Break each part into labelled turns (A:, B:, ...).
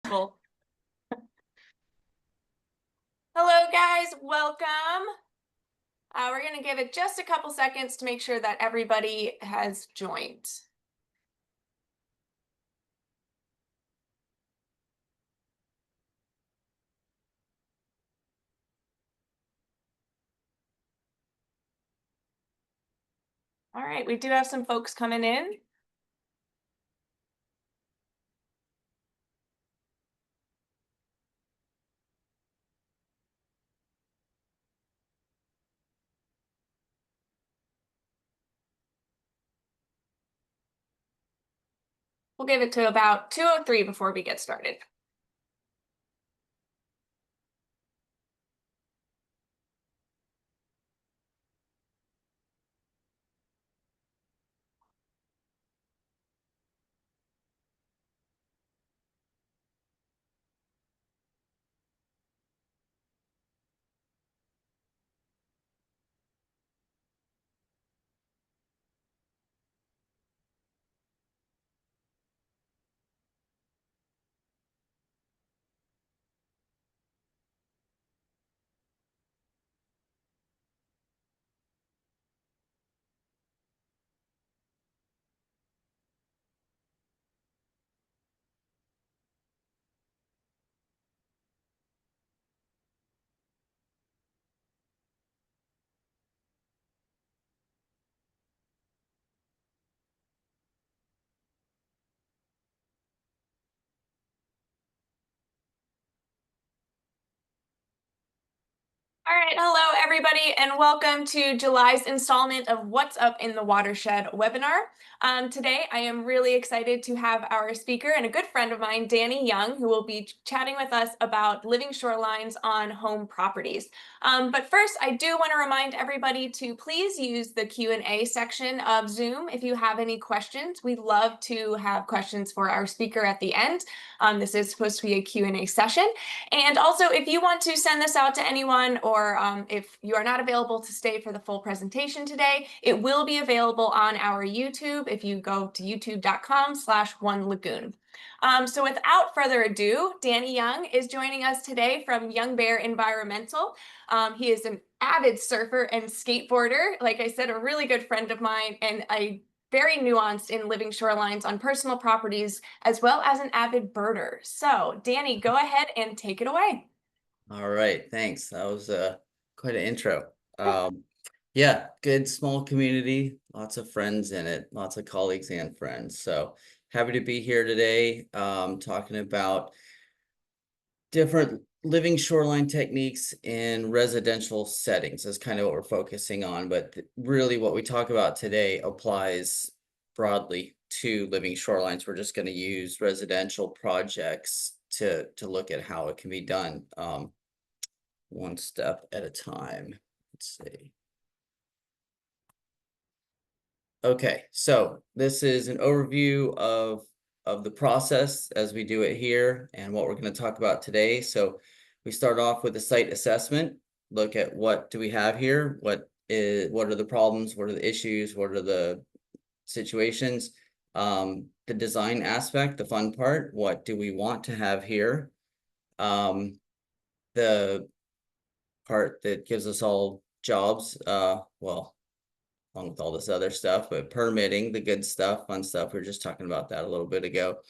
A: Hello guys, welcome. We're going to give it just a couple seconds to make sure that everybody has joined. All right, we do have some folks coming in. We'll give it to about 2:03 before we get started. All right, hello everybody, and welcome to July's installment of What's Up in the Watershed webinar. Today, I am really excited to have our speaker and a good friend of mine, Danny Young, who will be chatting with us about living shorelines on home properties. But first, I do want to remind everybody to please use the Q&A section of Zoom if you have any questions. We'd love to have questions for our speaker at the end. This is supposed to be a Q&A session. And also, if you want to send this out to anyone, or if you are not available to stay for the full presentation today, it will be available on our YouTube if you go to youtube.com/onelagoon. So without further ado, Danny Young is joining us today from Young Bear Environmental. He is an avid surfer and skateboarder, like I said, a really good friend of mine, and very nuanced in living shorelines on personal properties, as well as an avid birder. So Danny, go ahead and take it away.
B: All right, thanks. That was quite an intro. Yeah, good small community, lots of friends in it, lots of colleagues and friends. So happy to be here today, talking about different living shoreline techniques in residential settings. That's kind of what we're focusing on, but really what we talk about today applies broadly to living shorelines. We're just going to use residential projects to look at how it can be done. One step at a time. Let's see. Okay, so this is an overview of the process as we do it here and what we're going to talk about today. So we start off with a site assessment, look at what do we have here, what are the problems, what are the issues, what are the situations, the design aspect, the fun part, what do we want to have here, the part that gives us all jobs, well, along with all this other stuff, but permitting, the good stuff, fun stuff. We were just talking about that a little bit ago.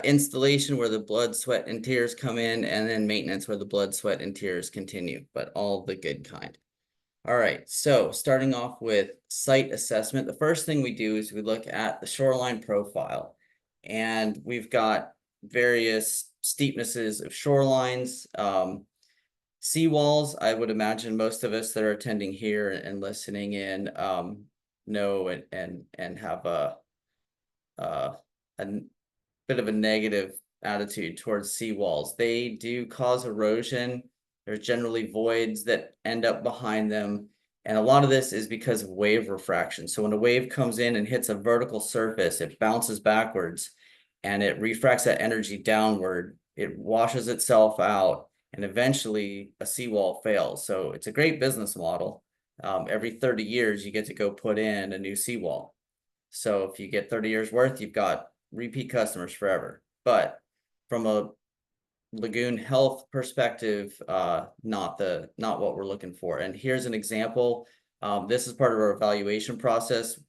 B: Installation, where the blood, sweat, and tears come in, and then maintenance, where the blood, sweat, and tears continue, but all the good kind. All right, so starting off with site assessment, the first thing we do is we look at the shoreline profile, and we've got various steepnesses of shorelines. Seawalls, I would imagine most of us that are attending here and listening in know and have a bit of a negative attitude towards seawalls. They do cause erosion. There's generally voids that end up behind them. And a lot of this is because of wave refraction. So when a wave comes in and hits a vertical surface, it bounces backwards and it refracts that energy downward. It washes itself out, and eventually a seawall fails. So it's a great business model. Every 30 years, you get to go put in a new seawall. So if you get 30 years worth, you've got repeat customers forever. But from a lagoon health perspective, not what we're looking for. And here's an example. This is part of our evaluation process.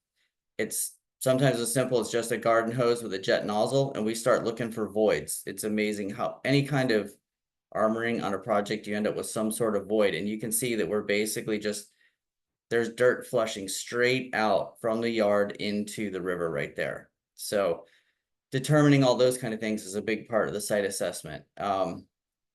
B: It's sometimes as simple as just a garden hose with a jet nozzle, and we start looking for voids. It's amazing how any kind of armoring on a project, you end up with some sort of void. And you can see that we're basically just, there's dirt flushing straight out from the yard into the river right there. So determining all those kind of things is a big part of the site assessment. In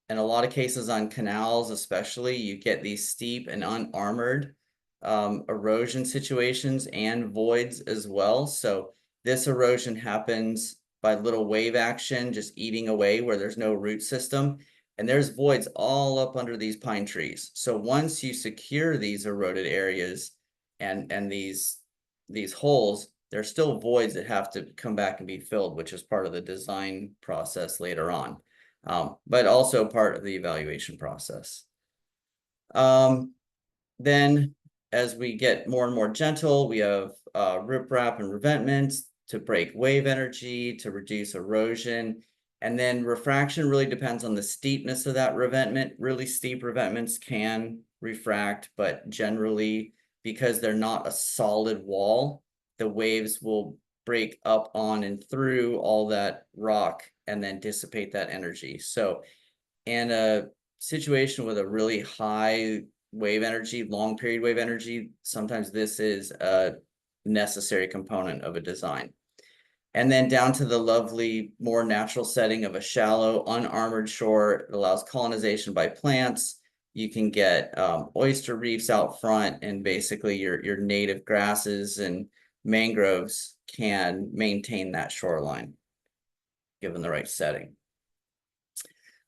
B: a lot of cases on canals, especially, you get these steep and unarmored erosion situations and voids as well. So this erosion happens by little wave action, just eating away where there's no root system. And there's voids all up under these pine trees. So once you secure these eroded areas and these holes, there's still voids that have to come back and be filled, which is part of the design process later on, but also part of the evaluation process. Then as we get more and more gentle, we have riprap and revetments to break wave energy, to reduce erosion. And then refraction really depends on the steepness of that revetment. Really steep revetments can refract, but generally, because they're not a solid wall, the waves will break up on and through all that rock and then dissipate that energy. So in a situation with a really high wave energy, long period wave energy, sometimes this is a necessary component of a design. And then down to the lovely, more natural setting of a shallow, unarmored shore. It allows colonization by plants. You can get oyster reefs out front, and basically your native grasses and mangroves can maintain that shoreline, given the right setting.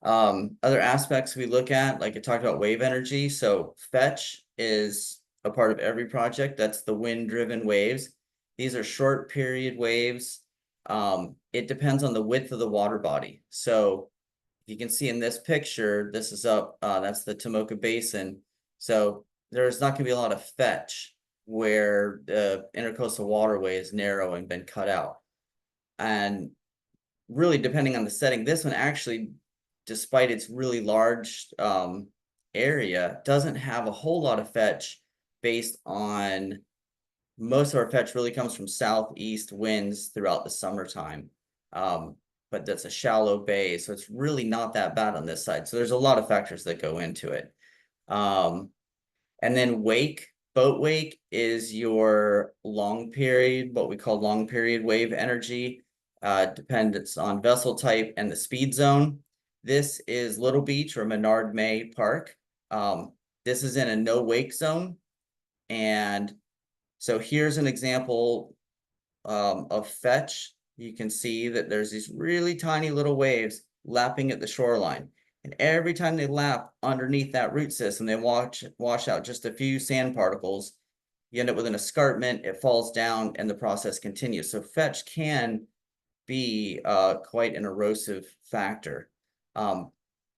B: Other aspects we look at, like I talked about wave energy. So fetch is a part of every project. That's the wind-driven waves. These are short period waves. It depends on the width of the water body. So you can see in this picture, this is up, that's the Tomoka Basin. So there's not gonna be a lot of fetch where the intercoastal waterway is narrow and been cut out. And really depending on the setting, this one actually, despite its really large area, doesn't have a whole lot of fetch based on most of our fetch really comes from southeast winds throughout the summertime. But that's a shallow bay, so it's really not that bad on this side. So there's a lot of factors that go into it. And then boat wake is your long period, what we call long period wave energy. Dependence on vessel type and the speed zone. This is Little Beach or Menard May Park. This is in a no wake zone. And so here's an example of fetch. You can see that there's these really tiny little waves lapping at the shoreline. And every time they lap underneath that root system, they wash out just a few sand particles. You end up with an escarpment, it falls down, and the process continues. So fetch can be quite an erosive factor.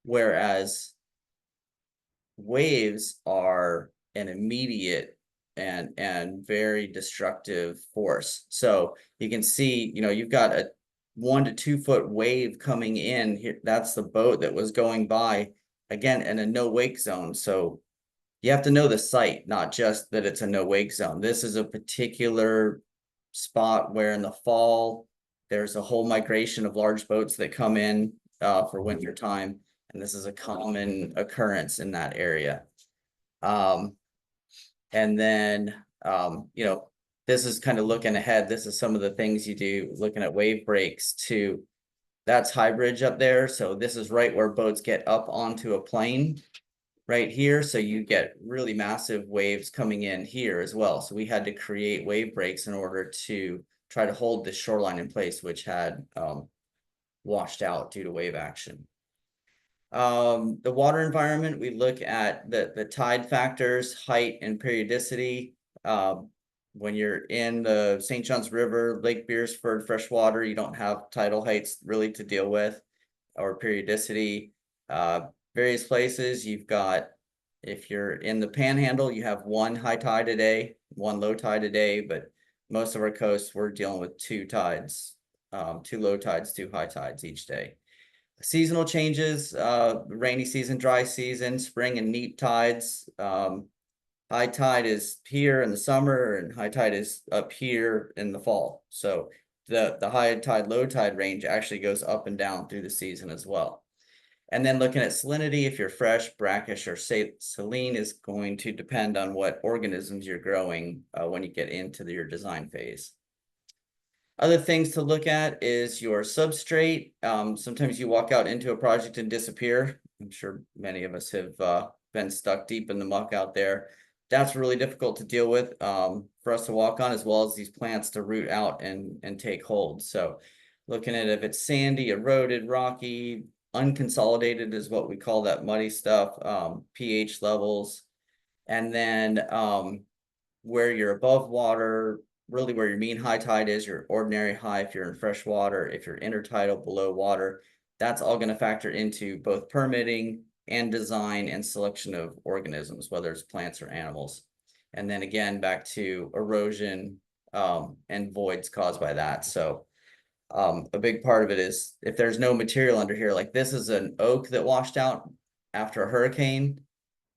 B: Whereas waves are an immediate and very destructive force. So you can see, you've got a 1 to 2 foot wave coming in here. That's the boat that was going by, again, in a no wake zone. So you have to know the site, not just that it's a no wake zone. This is a particular spot where in the fall, there's a whole migration of large boats that come in for winter time. And this is a common occurrence in that area. And then, this is kind of looking ahead. This is some of the things you do, looking at wave breaks to, that's High Bridge up there. So this is right where boats get up onto a plane right here. So you get really massive waves coming in here as well. So we had to create wave breaks in order to try to hold the shoreline in place, which had washed out due to wave action. The water environment, we look at the tide factors, height and periodicity. When you're in the St. Johns River, Lake Beresford, freshwater, you don't have tidal heights really to deal with or periodicity. Various places you've got, if you're in the Panhandle, you have 1 high tide a day, 1 low tide a day, but most of our coasts, we're dealing with 2 tides, 2 low tides, 2 high tides each day. Seasonal changes, rainy season, dry season, spring and neap tides. High tide is here in the summer and high tide is up here in the fall. So the high tide, low tide range actually goes up and down through the season as well. And then looking at salinity, if you're fresh, brackish, or saline is going to depend on what organisms you're growing when you get into your design phase. Other things to look at is your substrate. Sometimes you walk out into a project and disappear. I'm sure many of us have been stuck deep in the muck out there. That's really difficult to deal with for us to walk on, as well as these plants to root out and take hold. So looking at if it's sandy, eroded, rocky, unconsolidated is what we call that muddy stuff, pH levels, and then where you're above water, really where your mean high tide is, your ordinary high if you're in fresh water, if you're intertidal below water, that's all going to factor into both permitting and design and selection of organisms, whether it's plants or animals. And then again, back to erosion and voids caused by that. So a big part of it is if there's no material under here, like this is an oak that washed out after a hurricane.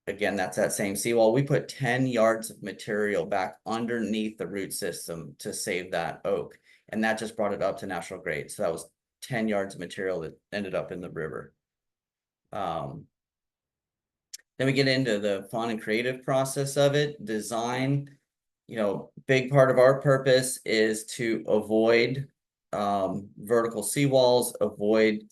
B: Again, that's that same seawall. We put 10 yards of material back underneath the root system to save that oak. And that just brought it up to natural grade. So that was 10 yards of material that ended up in the river. Then we get into the fun and creative process of it. Design, big part of our purpose is to avoid vertical seawalls, avoid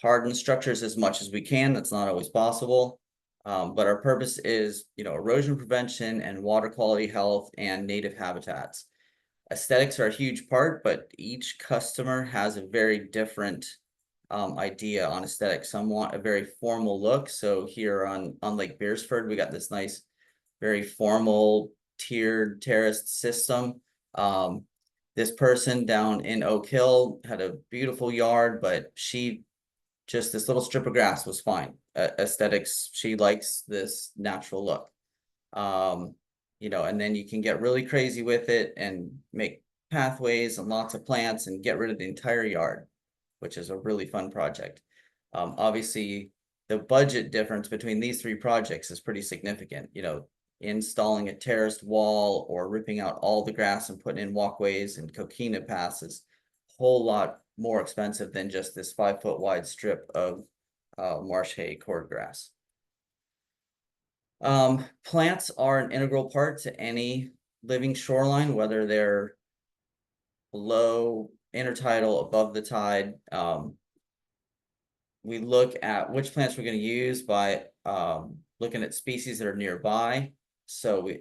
B: hardened structures as much as we can. That's not always possible. But our purpose is, erosion prevention and water quality health and native habitats. Aesthetics are a huge part, but each customer has a very different idea on aesthetics. Some want a very formal look. So here on Lake Beersford, we got this nice, very formal tiered terraced system. This person down in Oak Hill had a beautiful yard, but just this little strip of grass was fine. Aesthetics, she likes this natural look. And then you can get really crazy with it and make pathways and lots of plants and get rid of the entire yard, which is a really fun project. Obviously, the budget difference between these three projects is pretty significant. Installing a terraced wall or ripping out all the grass and putting in walkways and coquina paths is a whole lot more expensive than just this 5-foot wide strip of marsh hay cordgrass. Plants are an integral part to any living shoreline, whether they're below, intertidal, above the tide. We look at which plants we're going to use by looking at species that are nearby. So we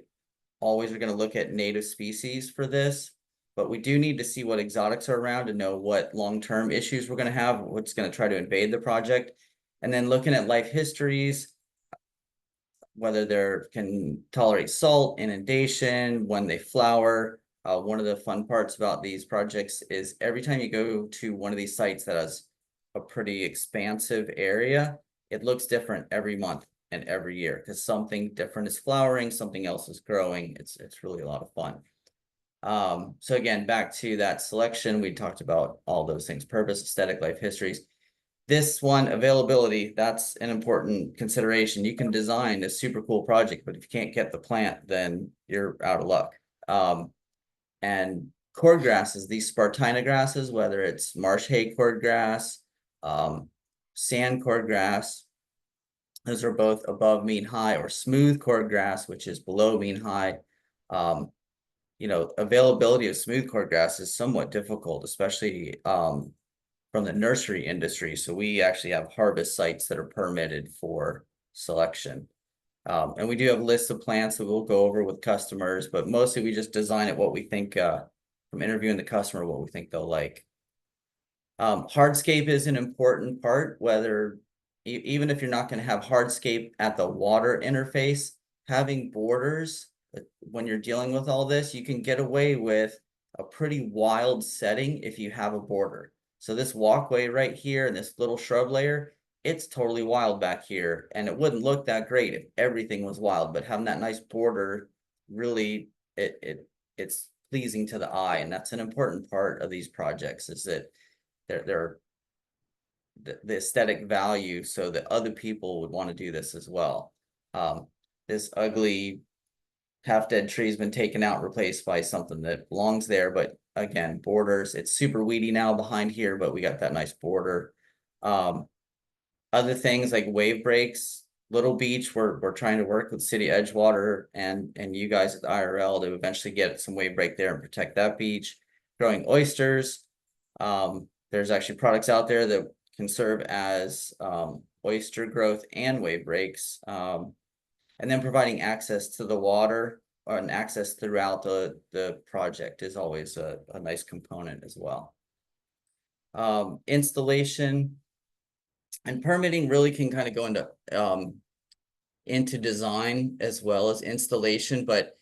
B: always are going to look at native species for this, but we do need to see what exotics are around to know what long-term issues we're going to have, what's going to try to invade the project. And then looking at life histories, whether they can tolerate salt, inundation, when they flower. One of the fun parts about these projects is every time you go to one of these sites that has a pretty expansive area, it looks different every month and every year because something different is flowering, something else is growing. It's really a lot of fun. So again, back to that selection, we talked about all those things: purpose, aesthetic, life histories. This one, availability, that's an important consideration. You can design a super cool project, but if you can't get the plant, then you're out of luck. And cord grasses, these Spartina grasses, whether it's marsh hay cordgrass, sand cordgrass, those are both above mean high, or smooth cordgrass, which is below mean high. Availability of smooth cordgrass is somewhat difficult, especially from the nursery industry. So we actually have harvest sites that are permitted for selection. And we do have lists of plants that we'll go over with customers, but mostly we just design it what we think, from interviewing the customer, what we think they'll like. Hardscape is an important part, whether even if you're not going to have hardscape at the water interface, having borders, when you're dealing with all this, you can get away with a pretty wild setting if you have a border. So this walkway right here and this little shrub layer, it's totally wild back here, and it wouldn't look that great if everything was wild, but having that nice border, really, it's pleasing to the eye, and that's an important part of these projects, is that they're the aesthetic value so that other people would want to do this as well. This ugly half dead tree has been taken out, replaced by something that belongs there. But again, borders, it's super weedy now behind here, but we got that nice border. Other things like wave breaks, Little Beach, we're trying to work with City Edgewater and you guys at the IRL to eventually get some wave break there and protect that beach. Growing oysters. There's actually products out there that can serve as oyster growth and wave breaks. And then providing access to the water or an access throughout the project is always a nice component as well. Installation and permitting really can kind of go into design as well as installation, but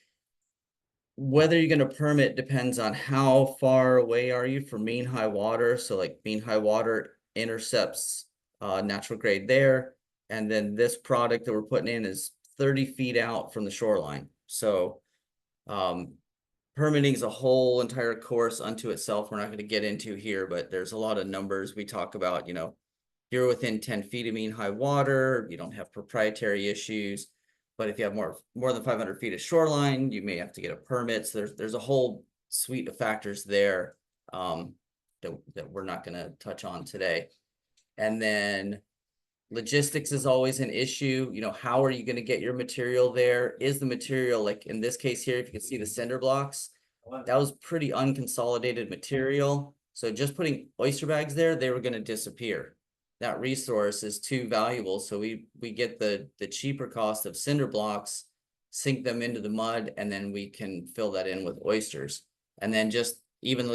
B: whether you're going to permit depends on how far away are you from mean high water. So like mean high water intercepts natural grade there. And then this product that we're putting in is 30 feet out from the shoreline. So permitting is a whole entire course unto itself. We're not going to get into here, but there's a lot of numbers we talk about. You're within 10 feet of mean high water, you don't have proprietary issues. But if you have more than 500 feet of shoreline, you may have to get a permit. So there's a whole suite of factors there that we're not going to touch on today. And then logistics is always an issue. How are you going to get your material there? Is the material, like in this case here, if you can see the cinder blocks, that was pretty unconsolidated material. So just putting oyster bags there, they were going to disappear. That resource is too valuable. So we get the cheaper cost of cinder blocks, sink them into the mud, and then we can fill that in with oysters. And then just even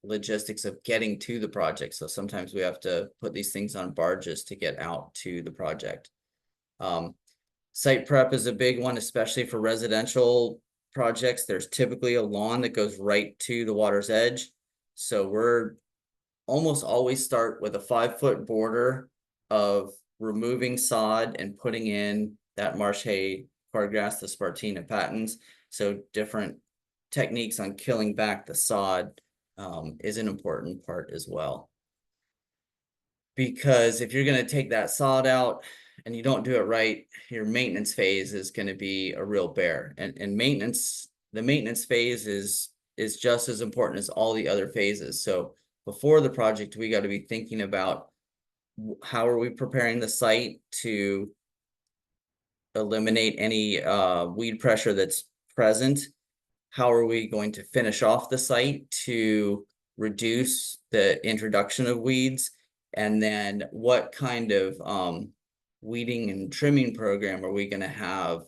B: logistics of getting to the project. So sometimes we have to put these things on barges to get out to the project. Site prep is a big one, especially for residential projects. There's typically a lawn that goes right to the water's edge. So we're almost always start with a 5-foot border of removing sod and putting in that marsh hay, cordgrass, the Spartina patens. So different techniques on killing back the sod is an important part as well. Because if you're going to take that sod out and you don't do it right, your maintenance phase is going to be a real bear. And the maintenance phase is just as important as all the other phases. So before the project, we got to be thinking about how are we preparing the site to eliminate any weed pressure that's present. How are we going to finish off the site to reduce the introduction of weeds? And then what kind of weeding and trimming program are we going to have?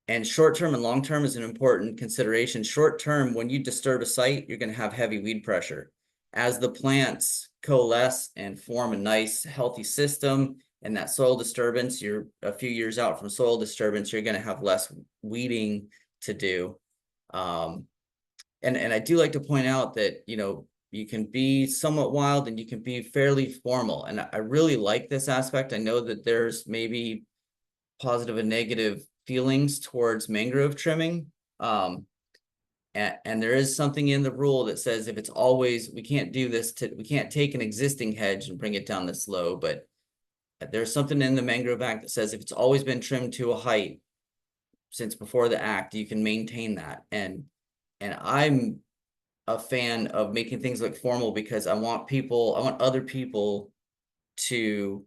B: And short-term and long-term is an important consideration. Short-term, when you disturb a site, you're going to have heavy weed pressure. As the plants coalesce and form a nice, healthy system, and that soil disturbance, you're a few years out from soil disturbance, you're going to have less weeding to do. And I do like to point out that, you can be somewhat wild and you can be fairly formal. And I really like this aspect. I know that there's maybe positive and negative feelings towards mangrove trimming. And there is something in the rule that says if it's always, we can't do this we can't take an existing hedge and bring it down this low, but there's something in the Mangrove Act that says if it's always been trimmed to a height since before the act, you can maintain that. And I'm a fan of making things look formal because I want other people to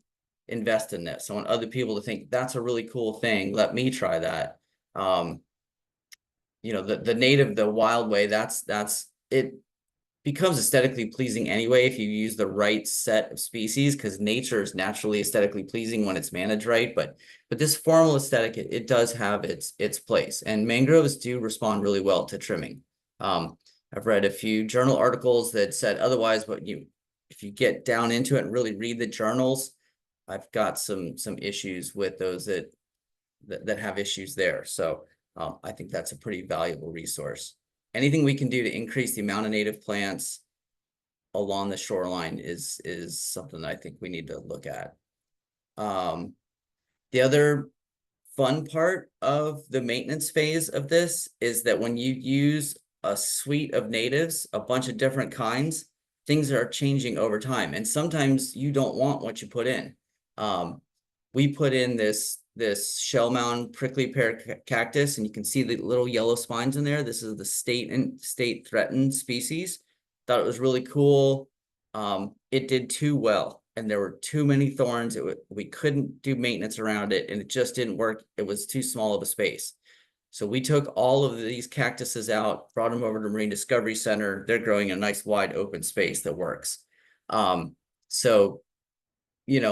B: invest in this. I want other people to think that's a really cool thing. Let me try that. The native, the wild way, that's it becomes aesthetically pleasing anyway if you use the right set of species, because nature is naturally aesthetically pleasing when it's managed right. But this formal aesthetic, it does have its place, and mangroves do respond really well to trimming. I've read a few journal articles that said otherwise, but if you get down into it and really read the journals, I've got some issues with those that have issues there. So I think that's a pretty valuable resource. Anything we can do to increase the amount of native plants along the shoreline is something that I think we need to look at. The other fun part of the maintenance phase of this is that when you use a suite of natives, a bunch of different kinds, things are changing over time, and sometimes you don't want what you put in. We put in this shell mound prickly pear cactus, and you can see the little yellow spines in there. This is the state threatened species. Thought it was really cool. It did too well, and there were too many thorns. We couldn't do maintenance around it, and it just didn't work. It was too small of a space. So we took all of these cactuses out, brought them over to Marine Discovery Center. They're growing in a nice wide open space that works. So,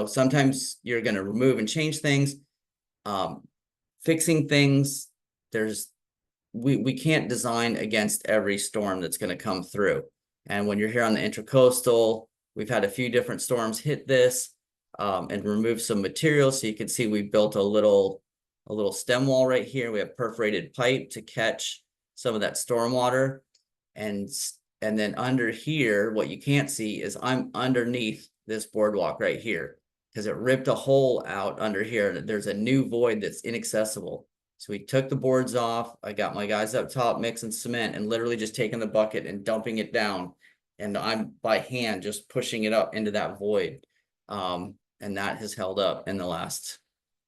B: sometimes you're going to remove and change things. Fixing things, we can't design against every storm that's going to come through. And when you're here on the Intracoastal, we've had a few different storms hit this and remove some material. So you can see we built a little stem wall right here. We have perforated pipe to catch some of that storm water. And then under here, what you can't see is I'm underneath this boardwalk right here because it ripped a hole out under here. And there's a new void that's inaccessible. So we took the boards off. I got my guys up top mixing cement and literally just taking the bucket and dumping it down. And I'm by hand just pushing it up into that void. And that has held up in the last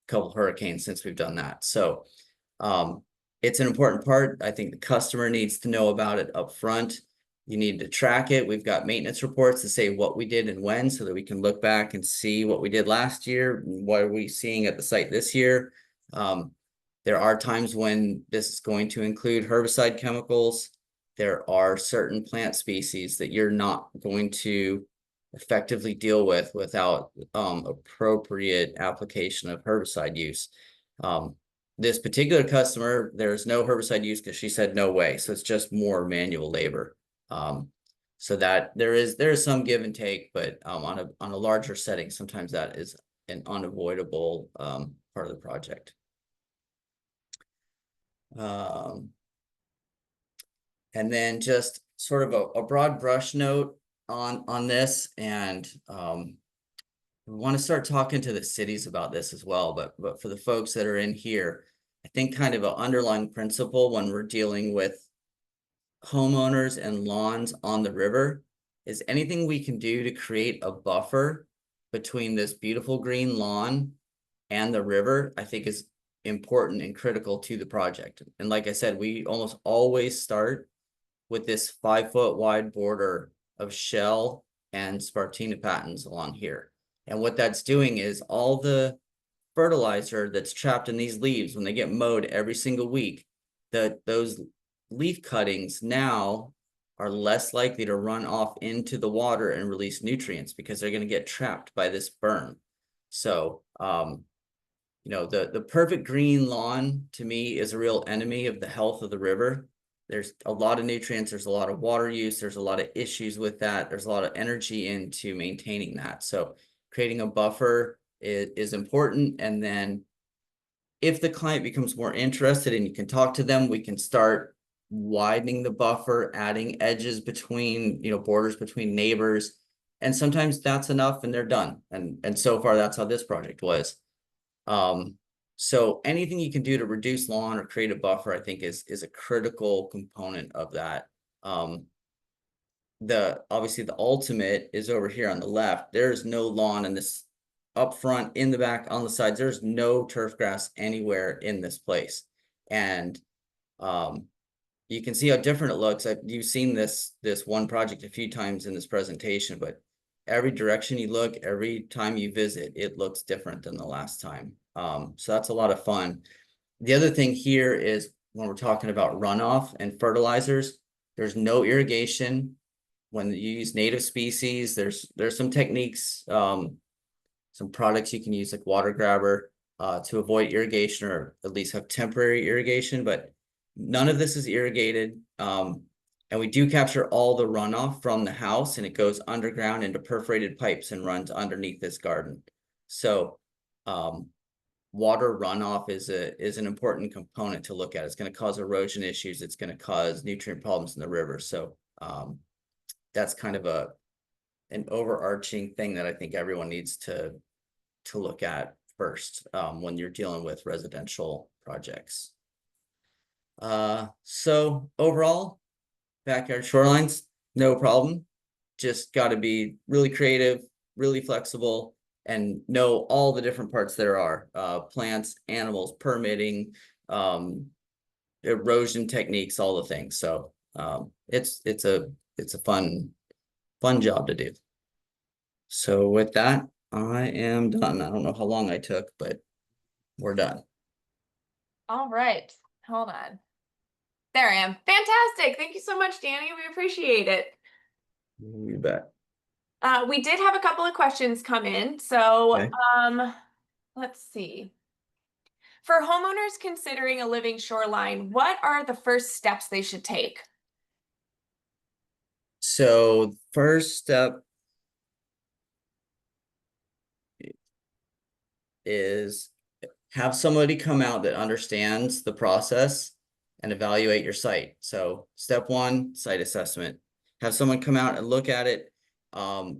B: couple hurricanes since we've done that. So it's an important part. I think the customer needs to know about it up front. You need to track it. We've got maintenance reports to say what we did and when, so that we can look back and see what we did last year. What are we seeing at the site this year? There are times when this is going to include herbicide chemicals. There are certain plant species that you're not going to effectively deal with without appropriate application of herbicide use. This particular customer, there's no herbicide use because she said no way. So it's just more manual labor. So that there is some give and take, but on a larger setting, sometimes that is an unavoidable part of the project. And then just sort of a broad brush note on this, and we want to start talking to the cities about this as well. But for the folks that are in here, I think kind of an underlying principle when we're dealing with homeowners and lawns on the river is anything we can do to create a buffer between this beautiful green lawn and the river, I think is important and critical to the project. And like I said, we almost always start with this 5-foot wide border of shell and Spartina patens along here. And what that's doing is all the fertilizer that's trapped in these leaves, when they get mowed every single week, those leaf cuttings now are less likely to run off into the water and release nutrients because they're going to get trapped by this berm. So, the perfect green lawn to me is a real enemy of the health of the river. There's a lot of nutrients, there's a lot of water use, there's a lot of issues with that. There's a lot of energy into maintaining that. So creating a buffer is important. And then if the client becomes more interested and you can talk to them, we can start widening the buffer, adding edges between, borders between neighbors. And sometimes that's enough and they're done. And so far, that's how this project was. So anything you can do to reduce lawn or create a buffer, I think is a critical component of that. Obviously the ultimate is over here on the left. There's no lawn in this up front, in the back, on the sides. There's no turf grass anywhere in this place. And you can see how different it looks. You've seen this one project a few times in this presentation, but every direction you look, every time you visit, it looks different than the last time. So that's a lot of fun. The other thing here is when we're talking about runoff and fertilizers, there's no irrigation. When you use native species, there's some techniques, some products you can use like water grabber to avoid irrigation or at least have temporary irrigation, but none of this is irrigated. And we do capture all the runoff from the house and it goes underground into perforated pipes and runs underneath this garden. So water runoff is an important component to look at. It's going to cause erosion issues. It's going to cause nutrient problems in the river. So that's kind of an overarching thing that I think everyone needs to look at first when you're dealing with residential projects. So overall, backyard shorelines, no problem. just got to be really creative, really flexible, and know all the different parts there are, plants, animals, permitting, erosion techniques, all the things. So it's a fun job to do. So with that, I am done. I don't know how long I took, but we're done.
A: All right. Hold on. There I am. Fantastic. Thank you so much, Danny. We appreciate it.
B: You bet.
A: We did have a couple of questions come in. So,
B: Okay.
A: let's see. For homeowners considering a living shoreline, what are the first steps they should take?
B: So first step is have somebody come out that understands the process and evaluate your site. So step one, site assessment. Have someone come out and look at it. A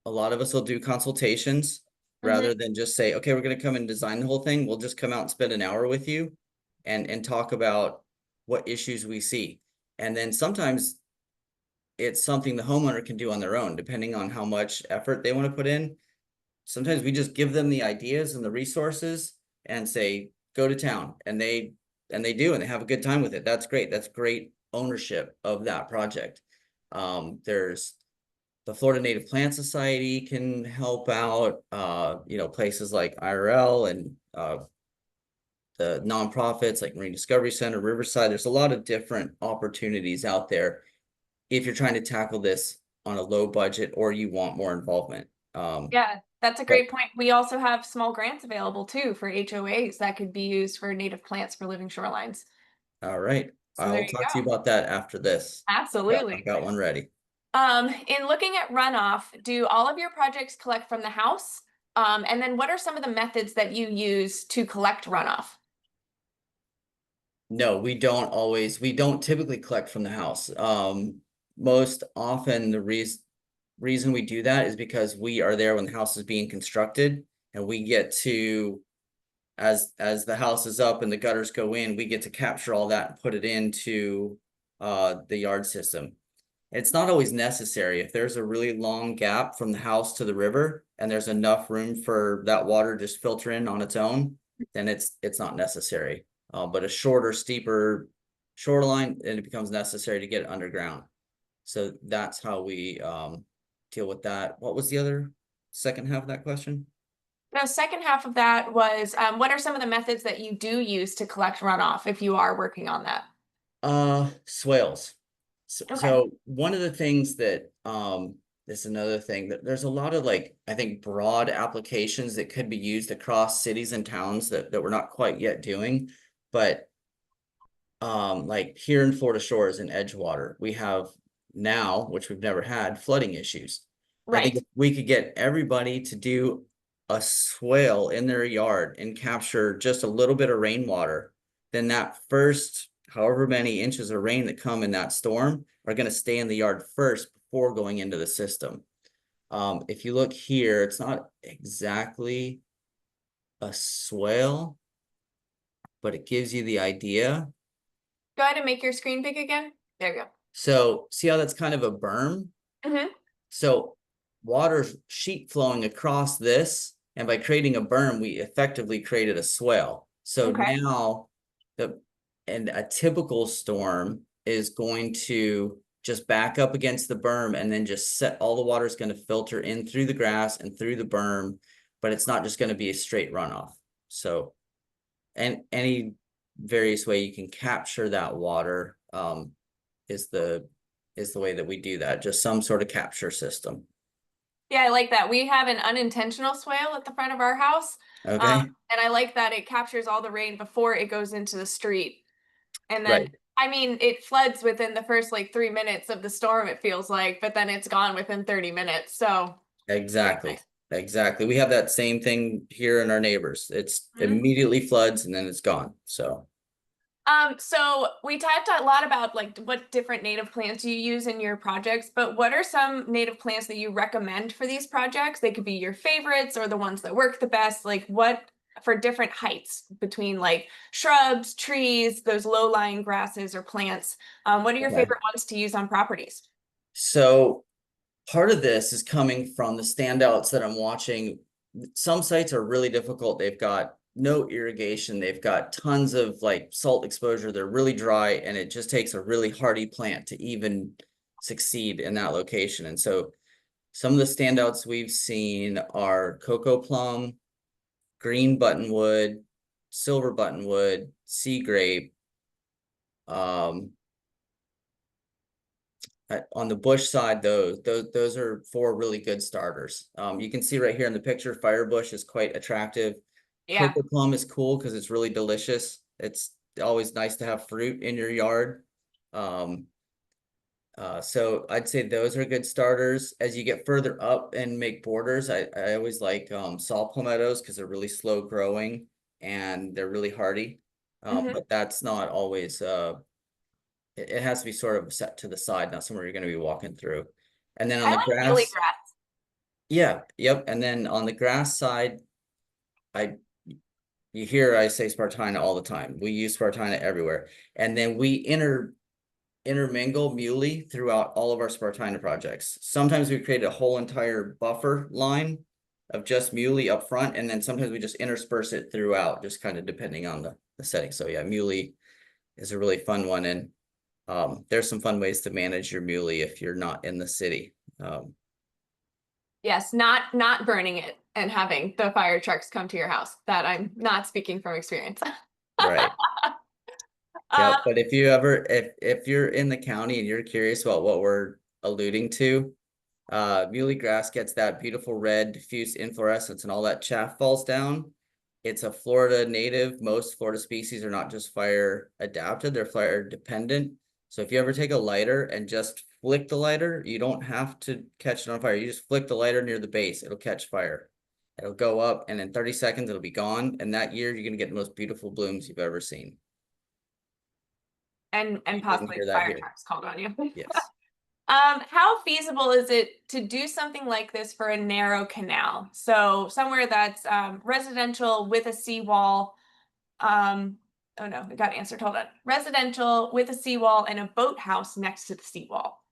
B: lot of us will do consultations
A: Mhm.
B: rather than just say, okay, we're going to come and design the whole thing. We'll just come out and spend an hour with you and talk about what issues we see. And then sometimes it's something the homeowner can do on their own, depending on how much effort they want to put in. Sometimes we just give them the ideas and the resources and say, go to town. And they do, and they have a good time with it. That's great. That's great ownership of that project. There's the Florida Native Plant Society can help out, places like IRL and the nonprofits like Marine Discovery Center, Riverside. There's a lot of different opportunities out there if you're trying to tackle this on a low budget or you want more involvement.
A: Yeah, that's a
B: But
A: great point. We also have small grants available too for HOAs that could be used for native plants for living shorelines.
B: all right,
A: So there
B: I'll
A: you
B: talk to you
A: go.
B: about that after this. I've
A: Absolutely.
B: got one ready.
A: In looking at runoff, do all of your projects collect from the house? And then what are some of the methods that you use to collect runoff?
B: No, we don't typically collect from the house. Most often the reason we do that is because we are there when the house is being constructed and we get to, as the house is up and the gutters go in, we get to capture all that and put it into the yard system. It's not always necessary. If there's a really long gap from the house to the river and there's enough room for that water just filter in on its own, then it's not necessary. But a shorter, steeper shoreline, and it becomes necessary to get it underground. So that's how we deal with that. What was the other second half of that question?
A: The second half of that was what are some of the methods that you do use to collect runoff if you are working on that?
B: Swales. So,
A: Okay.
B: so one of the things that is another thing that there's a lot of, like, I think, broad applications that could be used across cities and towns that we're not quite yet doing. But like here in Florida Shores in Edgewater, we have now, which we've never had, flooding issues. I think
A: Right.
B: if we could get everybody to do a swale in their yard and capture just a little bit of rainwater, then that first however many inches of rain that come in that storm are going to stay in the yard first before going into the system. If you look here, it's not exactly a swale, but it gives you the idea.
A: Go ahead and make your screen big again. There you go.
B: So see how that's kind of a berm?
A: Hmm.
B: So water's sheet flowing across this, and by creating a berm, we effectively created a swale. So
A: Okay.
B: now and a typical storm is going to just back up against the berm and then just set all the water is going to filter in through the grass and through the berm, but it's not just going to be a straight runoff. So, and any various way you can capture that water is the way that we do that, just some sort of capture system.
A: Yeah, I like that. We have an unintentional swale at the front of our house. Um,
B: Okay.
A: and I like that it captures all the rain before it goes into the street. And then,
B: Right.
A: I mean, it floods within the first like 3 minutes of the storm, it feels like, but then it's gone within 30 minutes. So very
B: Exactly.
A: nice.
B: Exactly. We have that same thing here in our neighbors. It's
A: Mhm.
B: immediately floods and then it's gone. So
A: So we talked a lot about like what different native plants you use in your projects, but what are some native plants that you recommend for these projects? They could be your favorites or the ones that work the best. Like what for different heights between like shrubs, trees, those low-lying grasses or plants. What are your
B: okay.
A: favorite ones to use on properties?
B: So part of this is coming from the standouts that I'm watching. Some sites are really difficult. They've got no irrigation. They've got tons of like salt exposure. They're really dry, and it just takes a really hardy plant to even succeed in that location. And so some of the standouts we've seen are cocoa plum, green buttonwood, silver buttonwood, sea grape. On the bush side, those are four really good starters. You can see right here in the picture, firebush is quite attractive.
A: Yeah.
B: Cocoa plum is cool because it's really delicious. It's always nice to have fruit in your yard. Um, so I'd say those are good starters. As you get further up and make borders, I always like saw palmettos because they're really slow growing and they're really hardy.
A: Hmm.
B: But that's not always it has to be sort of set to the side, not somewhere you're going to be walking through. And then on
A: I
B: the
A: like muley
B: grass,
A: grass.
B: yeah, yep. And then on the grass side, I you hear I say Spartina all the time. We use Spartina everywhere. And then we intermingle muley throughout all of our Spartina projects. Sometimes we create a whole entire buffer line of just muley up front, and then sometimes we just intersperse it throughout, just kind of depending on the setting. So yeah, muley is a really fun one. And there's some fun ways to manage your muley if you're not in the city.
A: Yes, not burning it and having the fire trucks come to your house. That I'm not speaking from experience.
B: Right.
A: Um,
B: Yep. But if you ever, if you're in the county and you're curious about what we're alluding to, muley grass gets that beautiful red diffuse inflorescence and all that chaff falls down. It's a Florida native. Most Florida species are not just fire adapted, they're fire dependent. So if you ever take a lighter and just flick the lighter, you don't have to catch it on fire. You just flick the lighter near the base, it'll catch fire. It'll go up and in 30 seconds it'll be gone. And that year you're gonna get the most beautiful blooms you've ever seen.
A: and
B: You didn't
A: possibly
B: hear that
A: fire
B: here.
A: trucks called on you.
B: Yes.
A: How feasible is it to do something like this for a narrow canal? So somewhere that's residential with a seawall. Oh no, it got answered. Hold on. Residential with a seawall and a boathouse next to the seawall.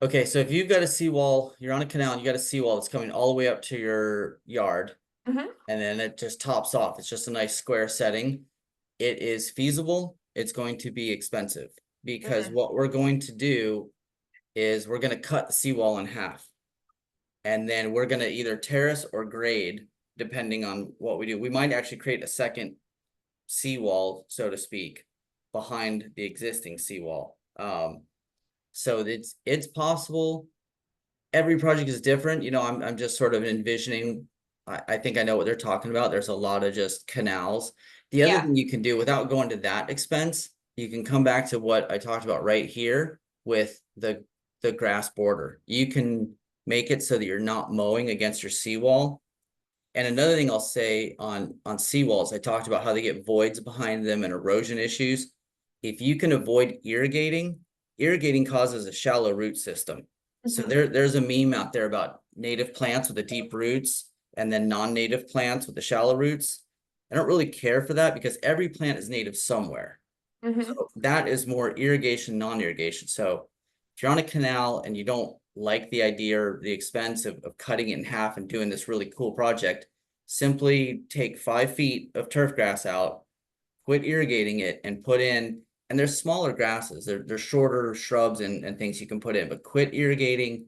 B: Okay, so if you've got a seawall, you're on a canal and you got a seawall that's coming all the way up to your yard,
A: Hmm.
B: and then it just tops off. It's just a nice square setting. It is feasible. It's going to be expensive because
A: Hmm.
B: what we're going to do is we're going to cut the seawall in half. And then we're going to either terrace or grade, depending on what we do. We might actually create a second seawall, so to speak, behind the existing seawall. So it's possible. Every project is different. I'm just sort of envisioning. I think I know what they're talking about. There's a lot of just canals. The other
A: Yeah.
B: thing you can do without going to that expense, you can come back to what I talked about right here with the grass border. You can make it so that you're not mowing against your seawall. And another thing I'll say on seawalls, I talked about how they get voids behind them and erosion issues. If you can avoid irrigating causes a shallow root system. So
A: Hmm.
B: there's a meme out there about native plants with the deep roots and then non-native plants with the shallow roots. I don't really care for that because every plant is native somewhere.
A: Hmm.
B: So that is more irrigation, non-irrigation. So if you're on a canal and you don't like the idea or the expense of cutting it in half and doing this really cool project, simply take 5 feet of turf grass out, quit irrigating it, and put in, and there's smaller grasses, they're shorter shrubs and things you can put in, but quit irrigating,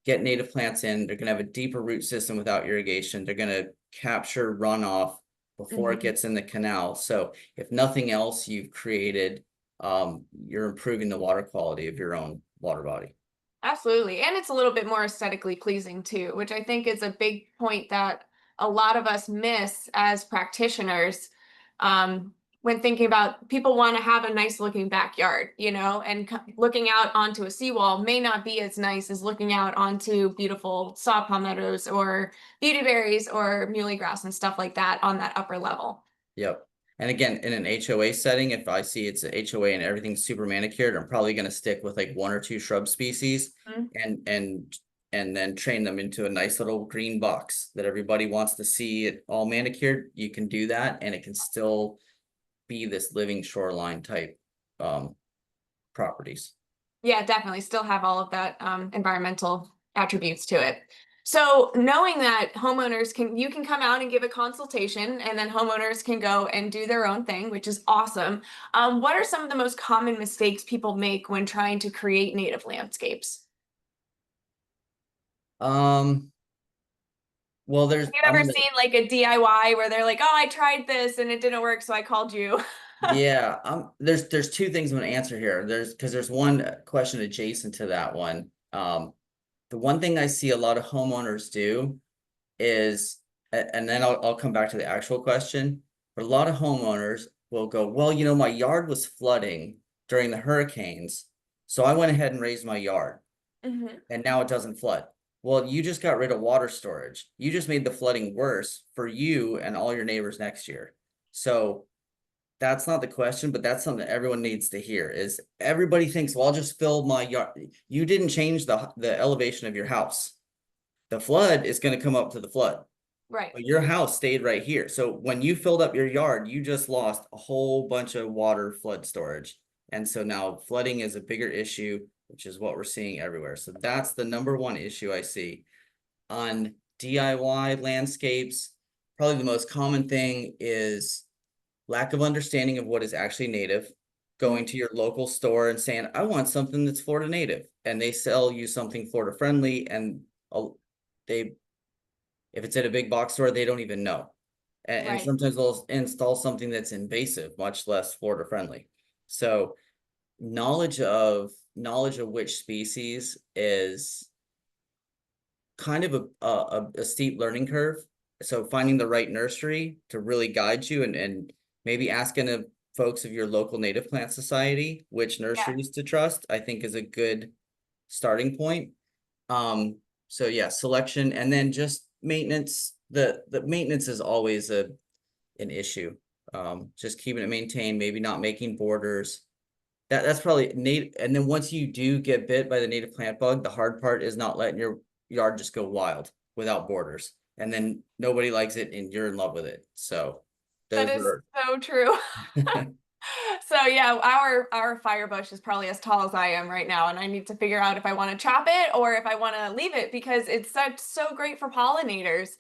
B: get native plants in. They're gonna have a deeper root system without irrigation. They're gonna capture runoff before it
A: Hmm.
B: gets in the canal. So if nothing else you've created, you're improving the water quality of your own water body.
A: Absolutely. And it's a little bit more aesthetically pleasing too, which I think is a big point that a lot of us miss as practitioners. When thinking about people want to have a nice looking backyard, and looking out onto a seawall may not be as nice as looking out onto beautiful saw palmettos or beautyberries or muley grass and stuff like that on that upper level.
B: Yep. And again, in an HOA setting, if I see it's a HOA and everything's super manicured, I'm probably going to stick with like one or two shrub species
A: Mhm.
B: and then train them into a nice little green box that everybody wants to see it all manicured. You can do that and it can still be this living shoreline type properties.
A: Yeah, definitely still have all of that environmental attributes to it. So knowing that homeowners you can come out and give a consultation and then homeowners can go and do their own thing, which is awesome. What are some of the most common mistakes people make when trying to create native landscapes?
B: Um, well,
A: Have you ever seen like a DIY where they're like, oh, I tried this and it didn't work, so I called you?
B: yeah, there's two things I'm gonna answer here. There's one question adjacent to that one. The one thing I see a lot of homeowners do is, and then I'll come back to the actual question, but a lot of homeowners will go, well, my yard was flooding during the hurricanes, so I went ahead and raised my yard,
A: Hmm.
B: and now it doesn't flood. Well, you just got rid of water storage. You just made the flooding worse for you and all your neighbors next year. So that's not the question, but that's something that everyone needs to hear is everybody thinks, well, I'll just fill my yard. You didn't change the elevation of your house. The flood is going to come up to the flood.
A: Right.
B: But your house stayed right here. So when you filled up your yard, you just lost a whole bunch of water flood storage. And so now flooding is a bigger issue, which is what we're seeing everywhere. So that's the number one issue I see on DIY landscapes. Probably the most common thing is lack of understanding of what is actually native, going
A: Mhm.
B: to your local store and saying, I want something that's Florida native. And they sell you something Florida friendly, and they, if it's at a big box store, they don't even know. And
A: Right.
B: sometimes they'll install something that's invasive, much less Florida friendly. So knowledge of which species is kind of a steep learning curve. So finding the right nursery to really guide you, and maybe asking the folks of your local native plant society which
A: Yeah.
B: nurseries to trust, I think is a good starting point. So yeah, selection, and then just maintenance. The maintenance is always an issue. Just keeping it maintained, maybe not making borders. That's probably native. And then once you do get bit by the native plant bug, the hard part is not letting your yard just go wild without borders. And then nobody likes it and you're in love with it. So
A: That
B: those
A: is
B: are
A: so true. So yeah, our fire bush is probably as tall as I am right now, and I need to figure out if I want to chop it or if I want to leave it because it's so great for pollinators.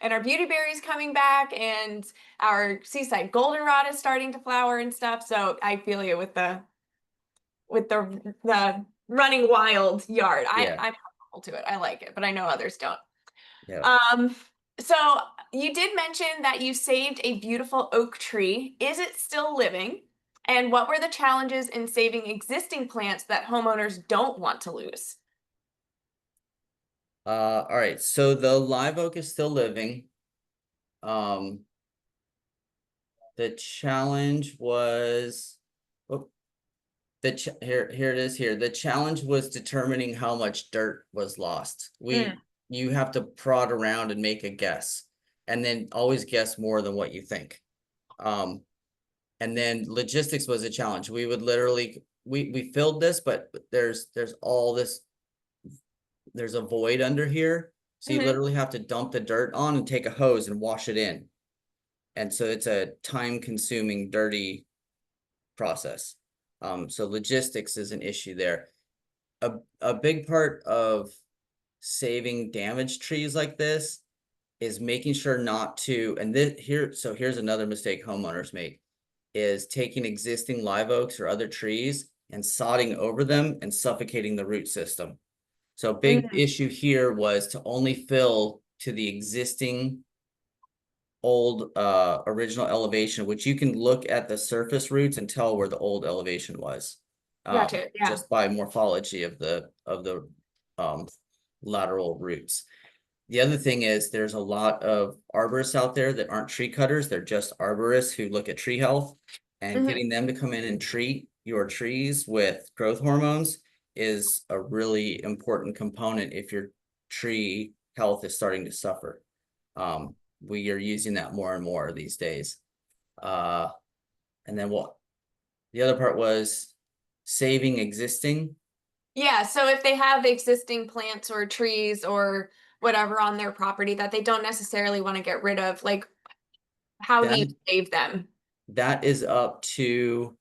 A: And our beauty berries coming back, and our seaside goldenrod is starting to flower and stuff. So I feel you with the running wild yard.
B: yeah,
A: I'm comfortable to it. I like it, but I know others don't.
B: yeah.
A: Um, so you did mention that you saved a beautiful oak tree. Is it still living? And what were the challenges in saving existing plants that homeowners don't want to lose?
B: All right. So the live oak is still living. Um, the challenge was, oh, here it is here. The challenge was determining how much dirt was lost.
A: Mm,
B: You have to prod around and make a guess, and then always guess more than what you think. Um, and then logistics was a challenge. We would literally we filled this, but there's all this, there's a void under here. So you
A: hmm.
B: literally have to dump the dirt on and take a hose and wash it in. And so it's a time consuming, dirty process. So logistics is an issue there. A big part of saving damaged trees like this is making sure not to, and this here, so here's another mistake homeowners make, is taking existing live oaks or other trees and sodding over them and suffocating the root system. So a big
A: Mm,
B: issue here was to only fill to the existing old original elevation, which you can look at the surface roots and tell where the old elevation was.
A: gotcha. Yeah.
B: Just by morphology of the um lateral roots. The other thing is there's a lot of arborists out there that aren't tree cutters. They're just arborists who look at tree health, and
A: Hmm.
B: getting them to come in and treat your trees with growth hormones is a really important component if your tree health is starting to suffer. We are using that more and more these days. Uh, and then what the other part was saving existing.
A: Yeah. So if they have existing plants or trees or whatever on their property that they don't necessarily want to get rid of, like how do
B: That
A: you save them?
B: that is up to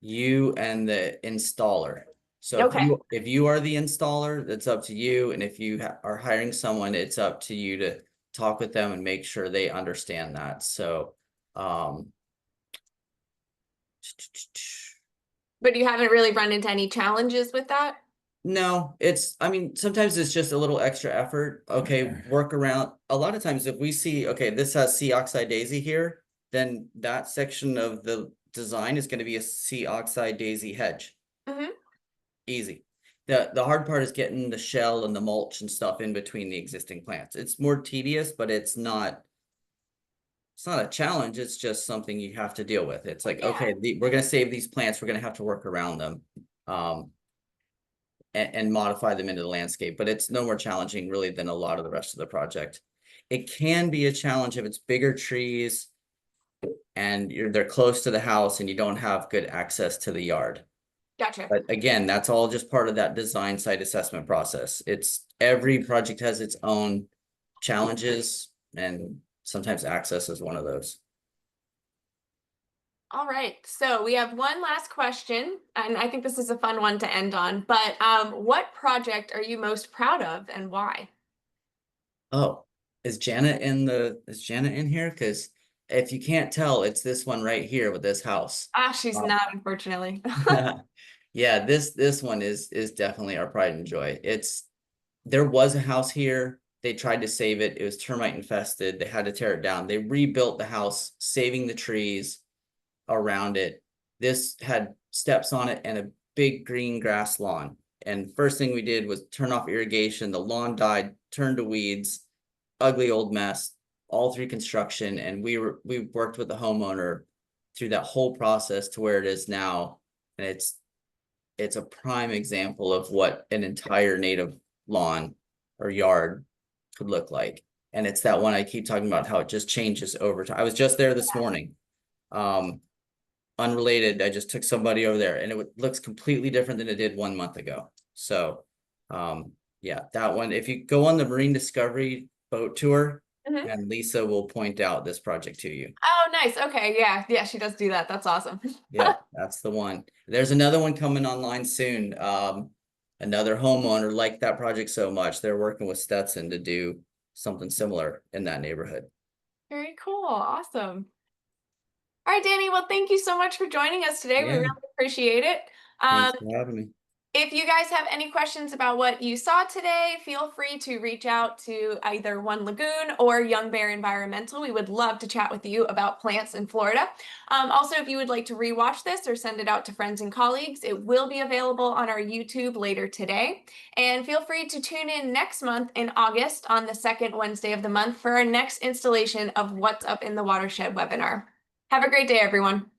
B: you and the installer. So
A: Okay.
B: if you are the installer, it's up to you. And if you are hiring someone, it's up to you to talk with them and make sure they understand that. So, um,
A: But you haven't really run into any challenges with that?
B: no, I mean, sometimes it's just a little extra effort. Okay, work around. A lot of times if we see, okay, this has sea oxide daisy here, then that section of the design is going to be a sea oxide daisy hedge.
A: Hmm.
B: Easy. The hard part is getting the shell and the mulch and stuff in between the existing plants. It's more tedious, but it's not a challenge. It's just something you have to deal with. It's like,
A: Yeah.
B: okay, we're going to save these plants. We're going to have to work around them. And modify them into the landscape, but it's no more challenging really than a lot of the rest of the project. It can be a challenge if it's bigger trees and they're close to the house and you don't have good access to the yard.
A: Gotcha.
B: But again, that's all just part of that design site assessment process. It's every project has its own challenges, and sometimes access is one of those.
A: All right. So we have one last question, and I think this is a fun one to end on. But what project are you most proud of and why?
B: Oh, is Janet in here? Because if you can't tell, it's this one right here with this house.
A: Ah, she's
B: Um,
A: not, unfortunately.
B: Yeah, this one is definitely our pride and joy. There was a house here. They tried to save it. It was termite infested. They had to tear it down. They rebuilt the house, saving the trees around it. This had steps on it and a big green grass lawn. And first thing we did was turn off irrigation. The lawn died, turned to weeds, ugly old mess, all through construction. And we worked with the homeowner through that whole process to where it is now. And it's a prime example of what an entire native lawn or yard could look like. And it's that one I keep talking about, how it just changes over time. I was just there this morning. Unrelated, I just took somebody over there and looks completely different than it did 1 month ago. So yeah, that one, if you go on the Marine Discovery boat tour,
A: Mhm.
B: and Lisa will point out this project to you.
A: Oh, nice. Okay. Yeah. Yeah, she does do that. That's awesome.
B: Yep, that's the one. There's another one coming online soon. Another homeowner liked that project so much, they're working with Stetson to do something similar in that neighborhood.
A: Very cool. Awesome. All right, Danny. Well, thank you so much for joining us today. We
B: Yeah,
A: really appreciate it.
B: thanks
A: Um,
B: for having me.
A: If you guys have any questions about what you saw today, feel free to reach out to either One Lagoon or Young Bear Environmental. We would love to chat with you about plants in Florida. Also, if you would like to rewatch this or send it out to friends and colleagues, it will be available on our YouTube later today. And feel free to tune in next month in August on the second Wednesday of the month for our next installation of What's Up in the Watershed webinar. Have a great day, everyone.